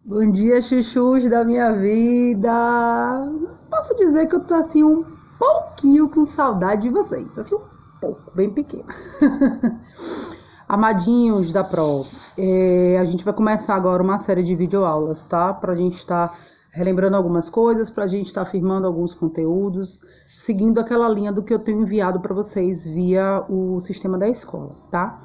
Bom dia, chuchus da minha vida. Posso dizer que eu tô assim um pouquinho com saudade de vocês. Assim um pouco, bem pequena. Amadinhos da Pro, a gente vai começar agora uma série de videoaulas, tá? Pra gente estar relembrando algumas coisas, pra gente estar afirmando alguns conteúdos, seguindo aquela linha do que eu tenho enviado para vocês via o sistema da escola, tá?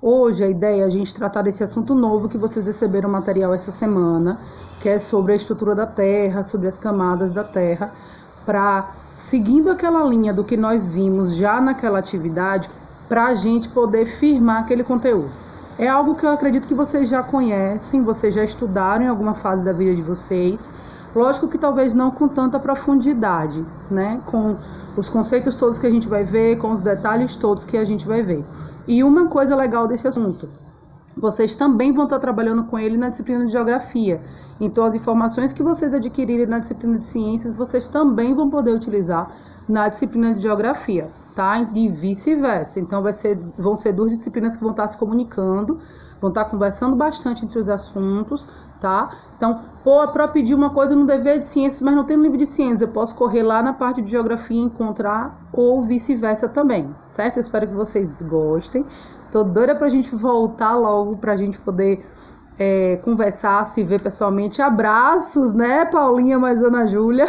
Hoje a ideia é a gente tratar desse assunto novo que vocês receberam material essa semana, que é sobre a estrutura da Terra, sobre as camadas da Terra, para, seguindo aquela linha do que nós vimos já naquela atividade, para a gente poder firmar aquele conteúdo. É algo que eu acredito que vocês já conhecem, vocês já estudaram em alguma fase da vida de vocês. Lógico que talvez não com tanta profundidade, né? Com os conceitos todos que a gente vai ver, com os detalhes todos que a gente vai ver. E uma coisa legal desse assunto, vocês também vão estar trabalhando com ele na disciplina de geografia. Então, as informações que vocês adquirirem na disciplina de ciências, vocês também vão poder utilizar na disciplina de geografia, tá? E vice-versa. Então, vão ser duas disciplinas que vão estar se comunicando, vão estar conversando bastante entre os assuntos, tá? Então, para pedir uma coisa no dever de ciências, mas não tem no livro de ciências, eu posso correr lá na parte de geografia e encontrar, ou vice-versa também, certo? Eu espero que vocês gostem. Tô doida pra gente voltar logo, pra gente poder conversar, se ver pessoalmente. Abraços, né, Paulinha, mais Ana Júlia?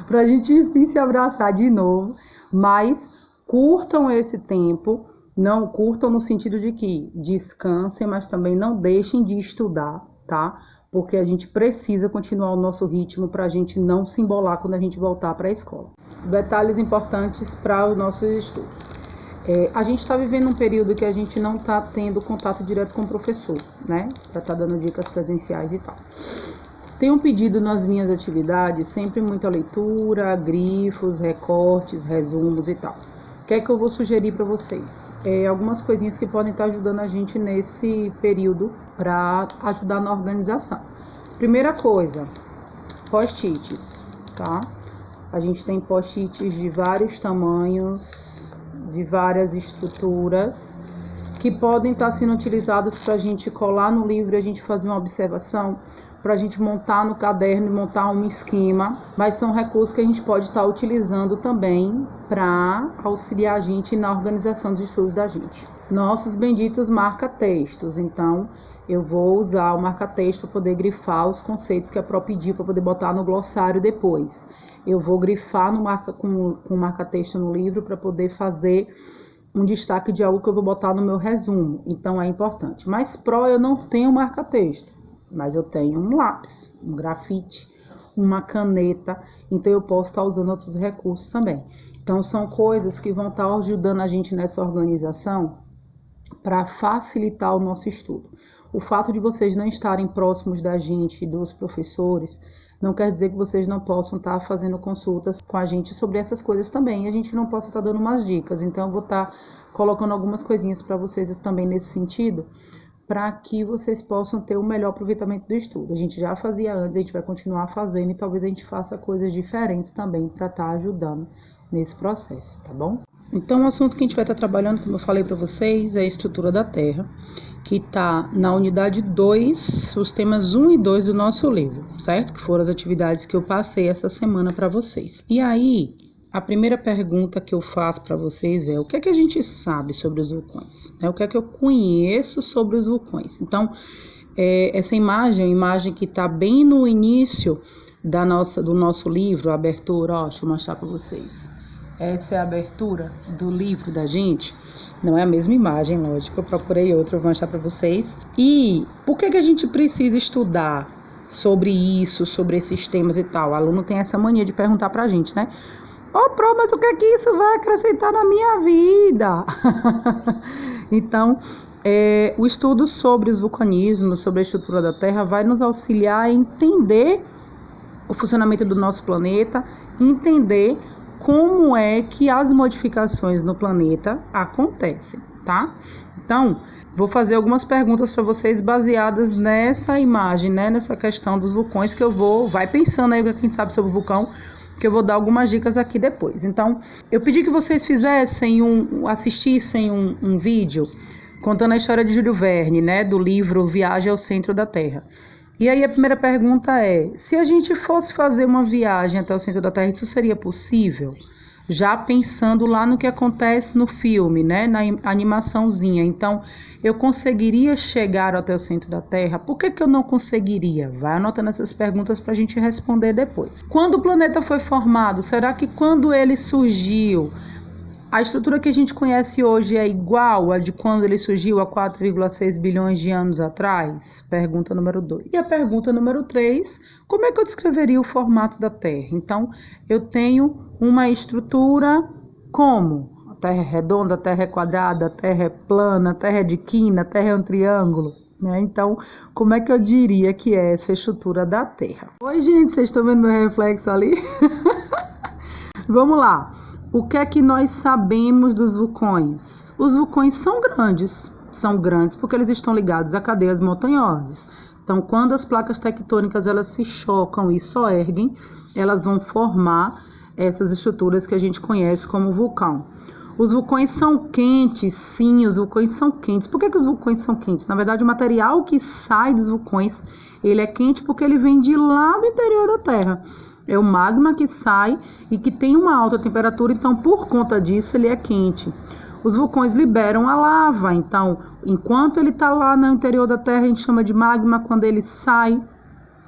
Pra gente, enfim, se abraçar de novo. Mas curtam esse tempo, não curtam no sentido de que descansem, mas também não deixem de estudar, tá? Porque a gente precisa continuar o nosso ritmo para a gente não se embolar quando a gente voltar para a escola. Detalhes importantes para os nossos estudos. A gente está vivendo um período que a gente não está tendo contato direto com o professor, né? Para estar dando dicas presenciais e tal. Tenho pedido nas minhas atividades sempre muita leitura, grifos, recortes, resumos e tal. O que é que eu vou sugerir para vocês? Algumas coisinhas que podem estar ajudando a gente nesse período para ajudar na organização. Primeira coisa, post-its, tá? A gente tem post-its de vários tamanhos, de várias estruturas, que podem estar sendo utilizados para a gente colar no livro e a gente fazer uma observação, para a gente montar no caderno e montar um esquema, mas são recursos que a gente pode estar utilizando também para auxiliar a gente na organização dos estudos da gente. Nossos benditos marca-textos, então eu vou usar o marca-texto para poder grifar os conceitos que a Pro pediu para poder botar no glossário depois. Eu vou grifar com marca-texto no livro para poder fazer um destaque de algo que eu vou botar no meu resumo, então é importante. Mas Pro eu não tenho marca-texto, mas eu tenho um lápis, um grafite, uma caneta, então eu posso estar usando outros recursos também. Então são coisas que vão estar ajudando a gente nessa organização para facilitar o nosso estudo. O fato de vocês não estarem próximos da gente, dos professores, não quer dizer que vocês não possam estar fazendo consultas com a gente sobre essas coisas também. A gente não possa estar dando umas dicas, então eu vou estar colocando algumas coisinhas para vocês também nesse sentido, para que vocês possam ter o melhor aproveitamento do estudo. A gente já fazia antes, a gente vai continuar fazendo e talvez a gente faça coisas diferentes também para estar ajudando nesse processo, tá bom? Então o assunto que a gente vai estar trabalhando, como eu falei para vocês, é a estrutura da Terra, que está na unidade 2, os temas 1 e 2 do nosso livro, certo? Que foram as atividades que eu passei essa semana para vocês. E aí, a primeira pergunta que eu faço para vocês é: o que é que a gente sabe sobre os vulcões? O que é que eu conheço sobre os vulcões? Então, essa imagem, a imagem que está bem no início do nosso livro, a abertura, ó, deixa eu mostrar para vocês. Essa é a abertura do livro da gente. Não é a mesma imagem, lógico, eu procurei outra, eu vou mostrar para vocês. E por que a gente precisa estudar sobre isso, sobre esses temas e tal? O aluno tem essa mania de perguntar pra gente, né? Pro, mas o que é que isso vai acrescentar na minha vida? Então, o estudo sobre os vulcanismos, sobre a estrutura da Terra, vai nos auxiliar a entender o funcionamento do nosso planeta, entender como é que as modificações no planeta acontecem, tá? Então, vou fazer algumas perguntas para vocês baseadas nessa imagem, né? Nessa questão dos vulcões que vai pensando aí o que a gente sabe sobre o vulcão, que eu vou dar algumas dicas aqui depois. Então, eu pedi que vocês assistissem um vídeo contando a história de Júlio Verne, né? Do livro Viagem ao Centro da Terra. E aí a primeira pergunta é, se a gente fosse fazer uma viagem até o centro da Terra, isso seria possível? Já pensando lá no que acontece no filme, né, na animaçãozinha. Então, eu conseguiria chegar até o centro da Terra? Por que eu não conseguiria? Vai anotando essas perguntas para a gente responder depois. Quando o planeta foi formado, será que quando ele surgiu, a estrutura que a gente conhece hoje é igual a de quando ele surgiu há 4,6 bilhões de anos atrás? Pergunta número 2. E a pergunta número 3, como é que eu descreveria o formato da Terra? Então, eu tenho uma estrutura como? A Terra é redonda, a Terra é quadrada, a Terra é plana, a Terra é de quina, a Terra é um triângulo. Né? Então, como é que eu diria que é essa estrutura da Terra? Oi, gente, vocês estão vendo meu reflexo ali? Vamos lá. O que é que nós sabemos dos vulcões? Os vulcões são grandes porque eles estão ligados a cadeias montanhosas. Então, quando as placas tectônicas elas se chocam e soerguem, elas vão formar essas estruturas que a gente conhece como vulcão. Os vulcões são quentes, sim, os vulcões são quentes. Por que os vulcões são quentes? Na verdade, o material que sai dos vulcões, ele é quente porque ele vem de lá do interior da Terra. É o magma que sai e que tem uma alta temperatura, então por conta disso ele é quente. Os vulcões liberam a lava, então enquanto ele está lá no interior da Terra a gente chama de magma, quando ele sai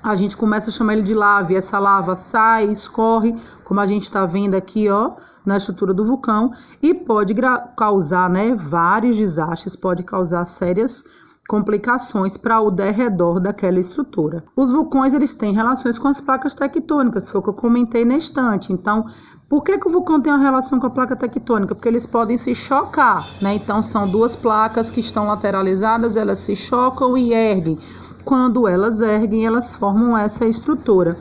a gente começa a chamar ele de lava e essa lava sai, escorre, como a gente está vendo aqui, ó, na estrutura do vulcão e pode causar, né, vários desastres, pode causar sérias complicações para o derredor daquela estrutura. Os vulcões eles têm relações com as placas tectônicas, foi o que eu comentei na estante. Então, por que o vulcão tem uma relação com a placa tectônica? Porque eles podem se chocar, né? Então, são duas placas que estão lateralizadas, elas se chocam e erguem. Quando elas erguem, elas formam essa estrutura.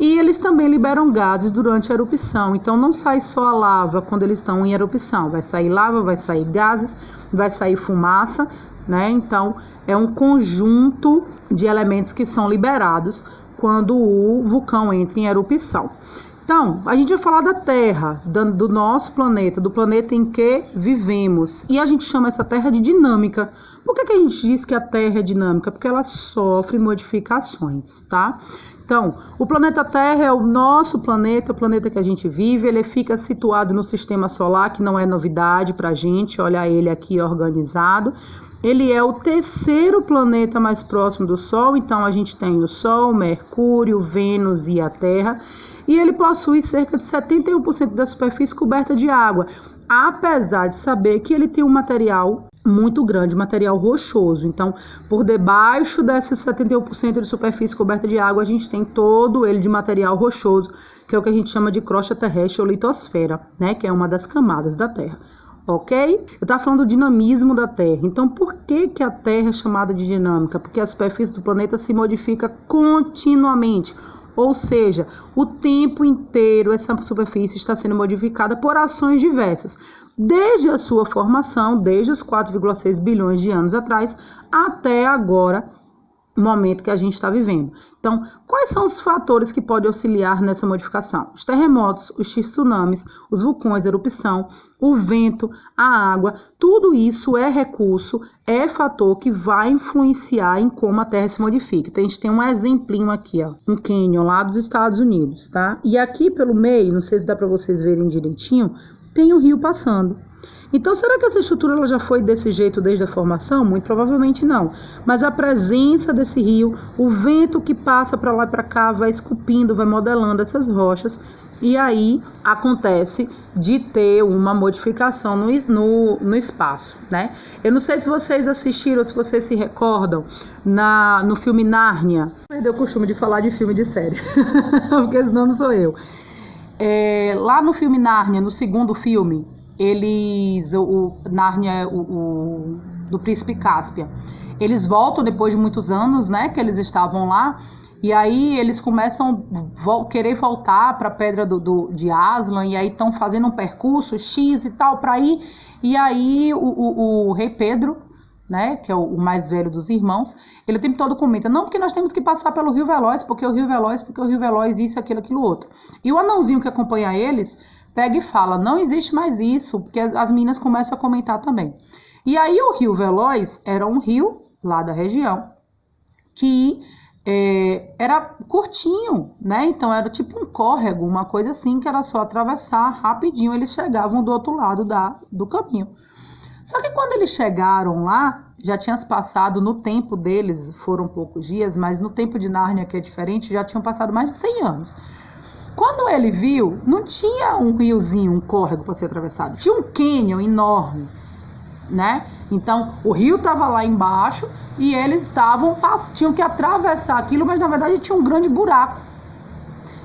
E eles também liberam gases durante a erupção. Então, não sai só a lava quando eles estão em erupção. Vai sair lava, vai sair gases, vai sair fumaça, né? Então, é um conjunto de elementos que são liberados quando o vulcão entra em erupção. Então, a gente vai falar da Terra, do nosso planeta, do planeta em que vivemos. E a gente chama essa Terra de dinâmica. Por que a gente diz que a Terra é dinâmica? Porque ela sofre modificações, tá? Então, o planeta Terra é o nosso planeta, o planeta que a gente vive. Ele fica situado no sistema solar, que não é novidade pra gente. Olha ele aqui organizado. Ele é o terceiro planeta mais próximo do Sol. Então, a gente tem o Sol, Mercúrio, Vênus e a Terra. E ele possui cerca de 71% da superfície coberta de água, apesar de saber que ele tem um material muito grande, material rochoso. Então, por debaixo desses 71% de superfície coberta de água, a gente tem todo ele de material rochoso, que é o que a gente chama de crosta terrestre ou litosfera, né, que é uma das camadas da Terra. Ok? Eu estava falando do dinamismo da Terra. Então, por que a Terra é chamada de dinâmica? Porque a superfície do planeta se modifica continuamente. Ou seja, o tempo inteiro essa superfície está sendo modificada por ações diversas, desde a sua formação, desde os 4,6 bilhões de anos atrás, até agora, o momento que a gente está vivendo. Então, quais são os fatores que podem auxiliar nessa modificação? Os terremotos, os tsunamis, os vulcões, a erupção, o vento, a água, tudo isso é recurso, é fator que vai influenciar em como a Terra se modifica. Então, a gente tem um exemplinho aqui, ó, um cânion lá dos Estados Unidos, tá? E aqui pelo meio, não sei se dá para vocês verem direitinho, tem um rio passando. Então, será que essa estrutura ela já foi desse jeito desde a formação? Muito provavelmente não. Mas a presença desse rio, o vento que passa para lá e para cá, vai esculpindo, vai modelando essas rochas. E aí acontece de ter uma modificação no espaço, né? Eu não sei se vocês assistiram, se vocês se recordam, no filme Nárnia. Perdeu o costume de falar de filme de série, porque senão não sou eu. Lá no filme Nárnia, no segundo filme, Nárnia, do Príncipe Cáspia, eles voltam depois de muitos anos, né, que eles estavam lá, e aí eles começam a querer voltar para a Pedra de Aslan, e aí estão fazendo um percurso X e tal para ir, e aí o rei Pedro, né, que é o mais velho dos irmãos, ele o tempo todo comenta, não, porque nós temos que passar pelo Rio Veloz, porque o Rio Veloz, isso, aquilo, outro. E o anãozinho que acompanha eles pega e fala, não existe mais isso, porque as meninas começam a comentar também. E aí o Rio Veloz era um rio lá da região que era curtinho, né? Então era tipo um córrego, uma coisa assim que era só atravessar rapidinho, eles chegavam do outro lado do caminho. Só que quando eles chegaram lá, já tinha passado, no tempo deles, foram poucos dias, mas no tempo de Nárnia, que é diferente, já tinham passado mais de 100 anos. Quando ele viu, não tinha um riozinho, um córrego para ser atravessado, tinha um cânion enorme, né? Então, o rio estava lá embaixo e eles tinham que atravessar aquilo, mas na verdade tinha um grande buraco.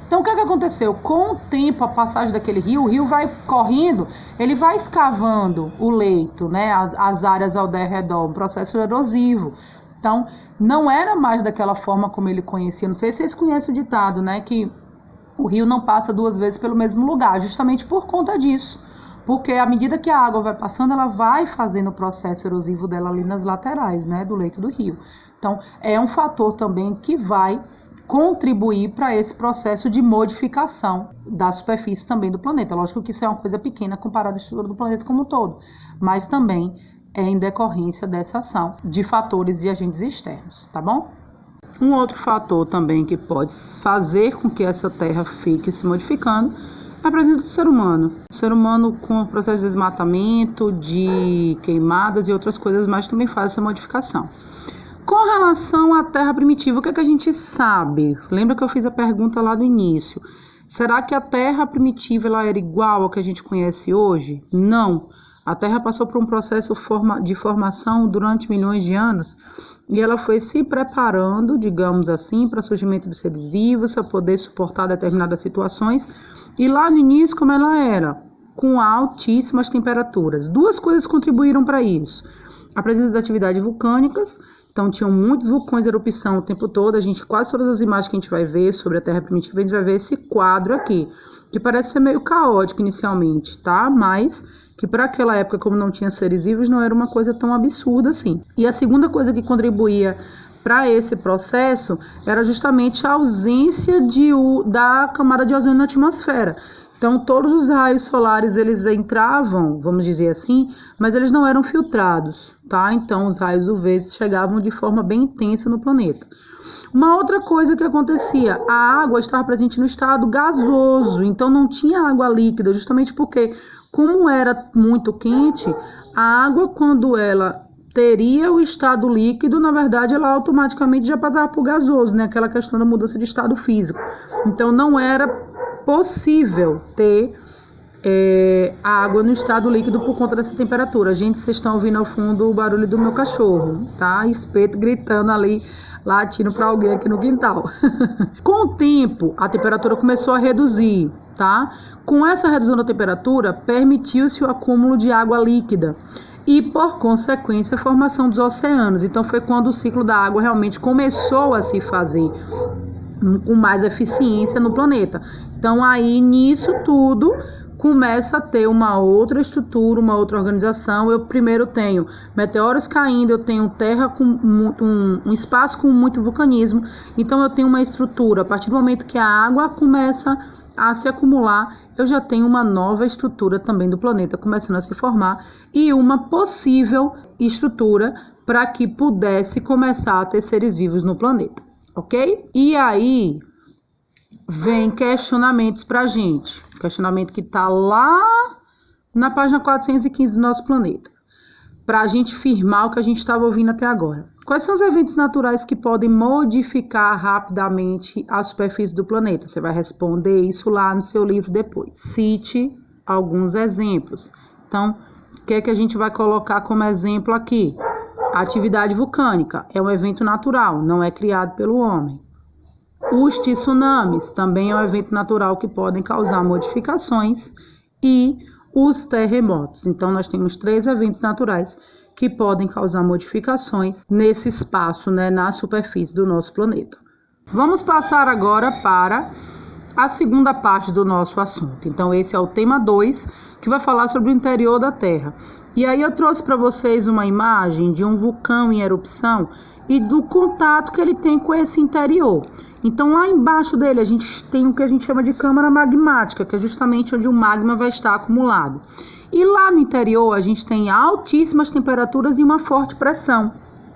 Então, o que aconteceu? Com o tempo, a passagem daquele rio, o rio vai correndo, ele vai escavando o leito, né? As áreas ao redor, um processo erosivo. Então, não era mais daquela forma como ele conhecia. Não sei se vocês conhecem o ditado, né? Que o rio não passa 2 vezes pelo mesmo lugar, justamente por conta disso. Porque à medida que a água vai passando, ela vai fazendo o processo erosivo dela ali nas laterais, né? Do leito do rio. Então, é um fator também que vai contribuir para esse processo de modificação da superfície também do planeta. Lógico que isso é uma coisa pequena comparada à estrutura do planeta como um todo, mas também é em decorrência dessa ação de fatores e agentes externos, tá bom? Um outro fator também que pode fazer com que essa terra fique se modificando é a presença do ser humano. O ser humano, com o processo de desmatamento, de queimadas e outras coisas mais, também faz essa modificação. Com relação à terra primitiva, o que é que a gente sabe? Lembra que eu fiz a pergunta lá do início? Será que a terra primitiva ela era igual ao que a gente conhece hoje? Não. A terra passou por um processo de formação durante milhões de anos e ela foi se preparando, digamos assim, para o surgimento de seres vivos, para poder suportar determinadas situações. E lá no início, como ela era? Com altíssimas temperaturas. 2 coisas contribuíram para isso. A presença de atividades vulcânicas. Então, tinham muitos vulcões em erupção o tempo todo. Quase todas as imagens que a gente vai ver sobre a Terra primitiva, a gente vai ver esse quadro aqui, que parece ser meio caótico inicialmente, tá? Mas que para aquela época, como não tinha seres vivos, não era uma coisa tão absurda assim. E a segunda coisa que contribuía para esse processo era justamente a ausência da camada de ozônio na atmosfera. Então, todos os raios solares, eles entravam, vamos dizer assim, mas eles não eram filtrados, tá? Então, os raios UV chegavam de forma bem intensa no planeta. Uma outra coisa que acontecia, a água estava presente no estado gasoso, então não tinha água líquida, justamente porque, como era muito quente, a água, quando ela teria o estado líquido, na verdade, ela automaticamente já passava por gasoso, né? Aquela questão da mudança de estado físico. Então, não era possível ter a água no estado líquido por conta dessa temperatura. Gente, vocês estão ouvindo ao fundo o barulho do meu cachorro, tá? Espeto gritando ali, latindo para alguém aqui no quintal. Com o tempo, a temperatura começou a reduzir, tá? Com essa redução da temperatura, permitiu-se o acúmulo de água líquida e, por consequência, a formação dos oceanos. Então, foi quando o ciclo da água realmente começou a se fazer com mais eficiência no planeta. Então, aí, nisso tudo, começa a ter uma outra estrutura, uma outra organização. Eu primeiro tenho meteoros caindo, eu tenho terra com um espaço com muito vulcanismo, então eu tenho uma estrutura. A partir do momento que a água começa a se acumular, eu já tenho uma nova estrutura também do planeta começando a se formar e uma possível estrutura para que pudesse começar a ter seres vivos no planeta, ok? E aí vem questionamentos pra gente. Questionamento que tá lá na página 415 do nosso planeta. Pra gente firmar o que a gente estava ouvindo até agora. Quais são os eventos naturais que podem modificar rapidamente a superfície do planeta? Você vai responder isso lá no seu livro depois. Cite alguns exemplos. Então, o que é que a gente vai colocar como exemplo aqui? A atividade vulcânica é um evento natural, não é criado pelo homem. Os tsunamis também é um evento natural que podem causar modificações e os terremotos. Então, nós temos 3 eventos naturais que podem causar modificações nesse espaço, né, na superfície do nosso planeta. Vamos passar agora para a segunda parte do nosso assunto. Então, esse é o tema 2, que vai falar sobre o interior da Terra. E aí eu trouxe para vocês uma imagem de um vulcão em erupção e do contato que ele tem com esse interior. Então, lá embaixo dele, a gente tem o que a gente chama de câmara magmática, que é justamente onde o magma vai estar acumulado. E lá no interior, a gente tem altíssimas temperaturas e uma forte pressão,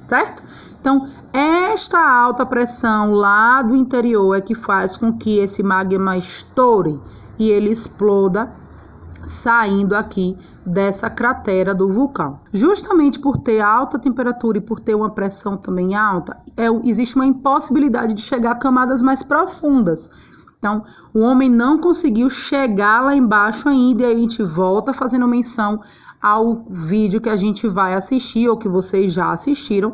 certo? Então, esta alta pressão lá do interior é que faz com que esse magma estoure e ele exploda, saindo aqui dessa cratera do vulcão. Justamente por ter alta temperatura e por ter uma pressão também alta, existe uma impossibilidade de chegar a camadas mais profundas. Então, o homem não conseguiu chegar lá embaixo ainda, e aí a gente volta fazendo menção ao vídeo que a gente vai assistir, ou que vocês já assistiram,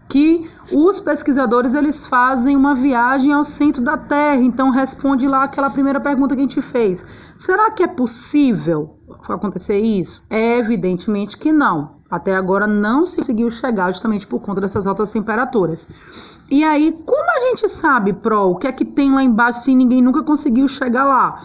que os pesquisadores eles fazem uma viagem ao centro da Terra. Então, responde lá aquela primeira pergunta que a gente fez. Será que é possível acontecer isso? Evidentemente que não. Até agora não se conseguiu chegar justamente por conta dessas altas temperaturas. E aí, como a gente sabe, o que é que tem lá embaixo se ninguém nunca conseguiu chegar lá?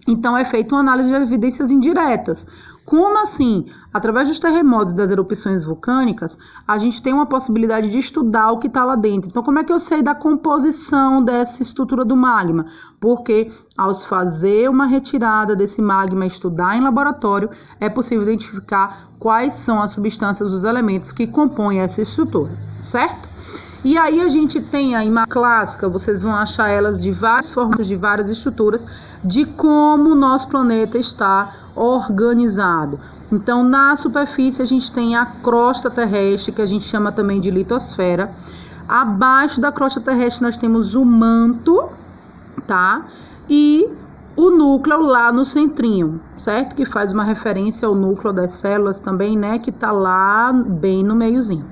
Então, é feita uma análise de evidências indiretas. Como assim? Através dos terremotos e das erupções vulcânicas, a gente tem uma possibilidade de estudar o que está lá dentro. Então, como é que eu sei da composição dessa estrutura do magma? Porque, ao se fazer uma retirada desse magma e estudar em laboratório, é possível identificar quais são as substâncias, os elementos que compõem essa estrutura, certo? E aí a gente tem a imagem clássica, vocês vão achar elas de várias formas, de várias estruturas, de como o nosso planeta está organizado. Então, na superfície a gente tem a crosta terrestre, que a gente chama também de litosfera. Abaixo da crosta terrestre nós temos o manto, tá? E o núcleo lá no centrinho, certo? Que faz uma referência ao núcleo das células também, né? Que tá lá bem no meiozinho.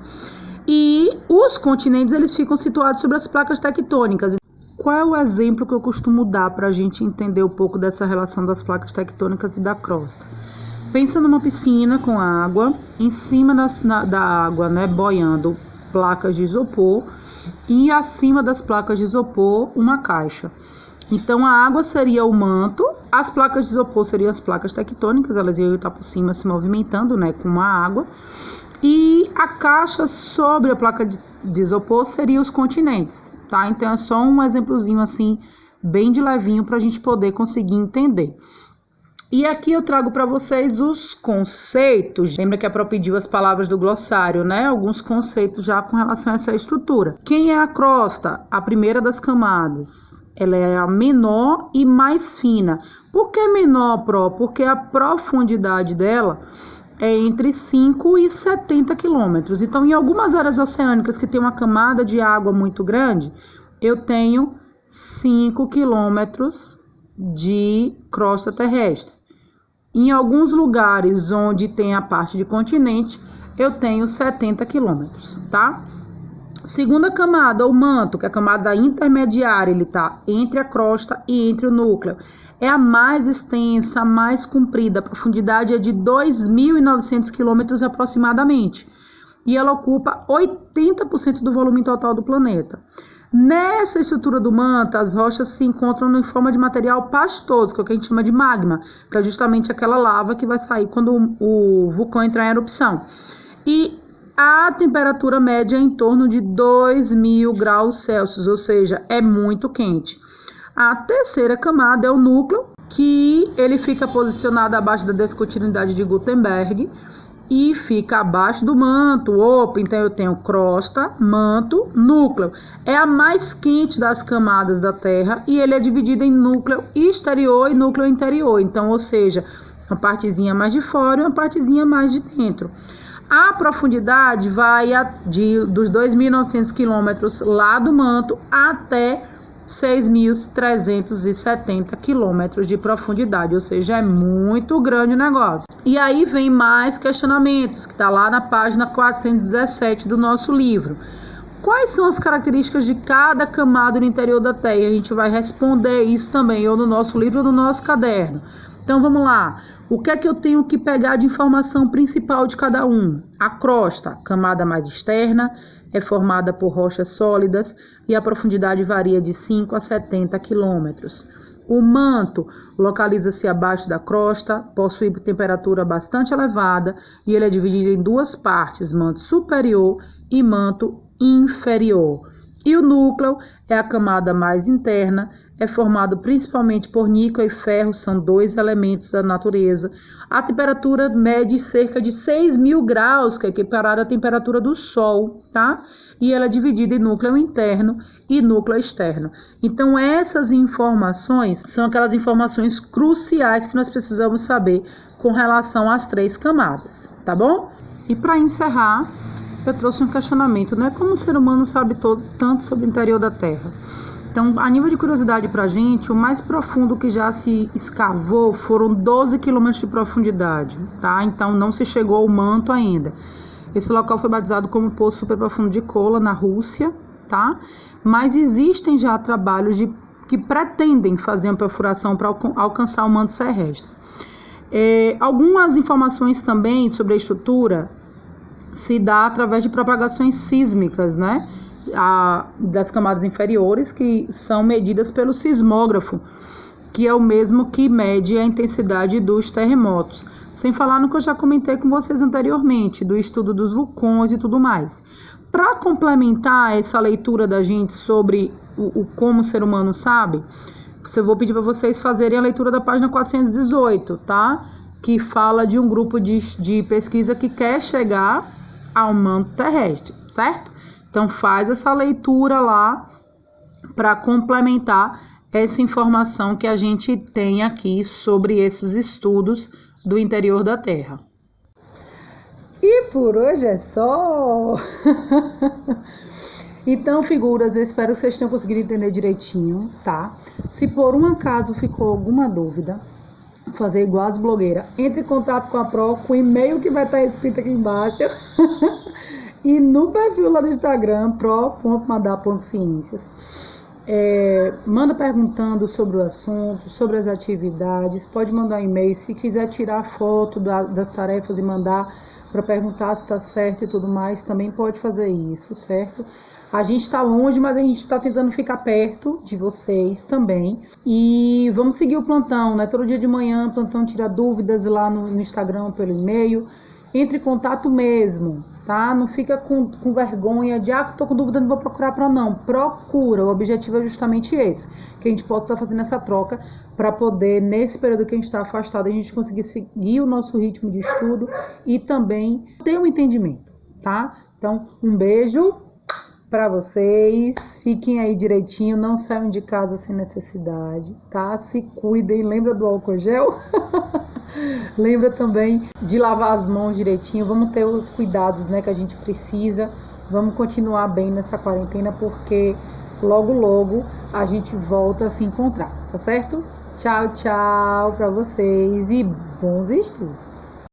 E os continentes, eles ficam situados sobre as placas tectônicas. Qual é o exemplo que eu costumo dar para a gente entender um pouco dessa relação das placas tectônicas e da crosta? Pensa numa piscina com água, em cima da água, né, boiando placas de isopor, e acima das placas de isopor, uma caixa. Então, a água seria o manto, as placas de isopor seriam as placas tectônicas, elas iam estar por cima se movimentando, né, com a água. E a caixa sobre a placa de isopor seria os continentes, tá? Então, é só um exemplozinho assim, bem de levinho, para a gente poder conseguir entender. E aqui eu trago para vocês os conceitos. Lembra que a Pro pediu as palavras do glossário, né? Alguns conceitos já com relação a essa estrutura. Quem é a crosta? A primeira das camadas. Ela é a menor e mais fina. Por que menor, Pro? Porque a profundidade dela é entre 5 e 70 quilômetros. Então, em algumas áreas oceânicas que tem uma camada de água muito grande, eu tenho 5 quilômetros de crosta terrestre. Em alguns lugares onde tem a parte de continente, eu tenho 70 quilômetros, tá? Segunda camada, o manto, que é a camada intermediária, ele tá entre a crosta e entre o núcleo. É a mais extensa, a mais comprida, a profundidade é de 2.900 quilômetros aproximadamente. E ela ocupa 80% do volume total do planeta. Nessa estrutura do manto, as rochas se encontram em forma de material pastoso, que é o que a gente chama de magma, que é justamente aquela lava que vai sair quando o vulcão entrar em erupção. E a temperatura média é em torno de 2.000 graus Celsius, ou seja, é muito quente. A terceira camada é o núcleo, que ele fica posicionado abaixo da descontinuidade de Gutenberg e fica abaixo do manto. Opa, então eu tenho crosta, manto, núcleo. É a mais quente das camadas da Terra e ele é dividido em núcleo exterior e núcleo interior. Então, ou seja, uma partezinha mais de fora e uma partezinha mais de dentro. A profundidade vai dos 2.900 quilômetros lá do manto até 6.370 quilômetros de profundidade, ou seja, é muito grande o negócio. E aí vem mais questionamentos, que está lá na página 417 do nosso livro. Quais são as características de cada camada no interior da Terra? A gente vai responder isso também, ou no nosso livro ou no nosso caderno. Então, vamos lá. O que é que eu tenho que pegar de informação principal de cada um? A crosta, camada mais externa, é formada por rochas sólidas e a profundidade varia de 5 a 70 quilômetros. O manto localiza-se abaixo da crosta, possui temperatura bastante elevada e ele é dividido em duas partes, manto superior e manto inferior. E o núcleo é a camada mais interna, é formado principalmente por níquel e ferro, são 2 elementos da natureza. A temperatura mede cerca de 6.000 graus, que é equiparada à temperatura do Sol, tá? E ela é dividida em núcleo interno e núcleo externo. Então, essas informações são aquelas informações cruciais que nós precisamos saber com relação às 3 camadas, tá bom? E para encerrar, eu trouxe um questionamento, não é como o ser humano sabe tanto sobre o interior da Terra. Então, a nível de curiosidade para a gente, o mais profundo que já se escavou foram 12 quilômetros de profundidade, tá? Então, não se chegou ao manto ainda. Esse local foi batizado como Poço Superprofundo de Kola, na Rússia, tá? Mas existem já trabalhos que pretendem fazer uma perfuração para alcançar o manto terrestre. Algumas informações também sobre a estrutura se dá através de propagações sísmicas, né? Das camadas inferiores, que são medidas pelo sismógrafo, que é o mesmo que mede a intensidade dos terremotos. Sem falar no que eu já comentei com vocês anteriormente, do estudo dos vulcões e tudo mais. Para complementar essa leitura da gente sobre como o ser humano sabe, eu vou pedir para vocês fazerem a leitura da página 418, tá? Que fala de um grupo de pesquisa que quer chegar ao manto terrestre, certo? Então faz essa leitura lá para complementar essa informação que a gente tem aqui sobre esses estudos do interior da Terra. E por hoje é só! Então, figuras, eu espero que vocês tenham conseguido entender direitinho, tá? Se por um acaso ficou alguma dúvida, fazer igual as blogueiras, entre em contato com a Pro, com o e-mail que vai estar escrito aqui embaixo e no perfil lá do Instagram, pro.madar.ciências. Manda perguntando sobre o assunto, sobre as atividades, pode mandar um e-mail, se quiser tirar foto das tarefas e mandar para perguntar se está certo e tudo mais, também pode fazer isso, certo? A gente está longe, mas a gente está tentando ficar perto de vocês também. E vamos seguir o plantão, né? Todo dia de manhã, plantão tira dúvidas lá no Instagram, pelo e-mail. Entre em contato mesmo, tá? Não fica com vergonha de, tô com dúvida, não vou procurar não. Procura, o objetivo é justamente esse. Que a gente possa estar fazendo essa troca para poder, nesse período que a gente está afastado, a gente conseguir seguir o nosso ritmo de estudo e também ter um entendimento, tá? Então, um beijo para vocês, fiquem aí direitinho, não saiam de casa sem necessidade, tá? Se cuidem, lembra do álcool gel? Lembra também de lavar as mãos direitinho, vamos ter os cuidados, né, que a gente precisa, vamos continuar bem nessa quarentena, porque logo, logo a gente volta a se encontrar, tá certo? Tchau, tchau para vocês e bons estudos!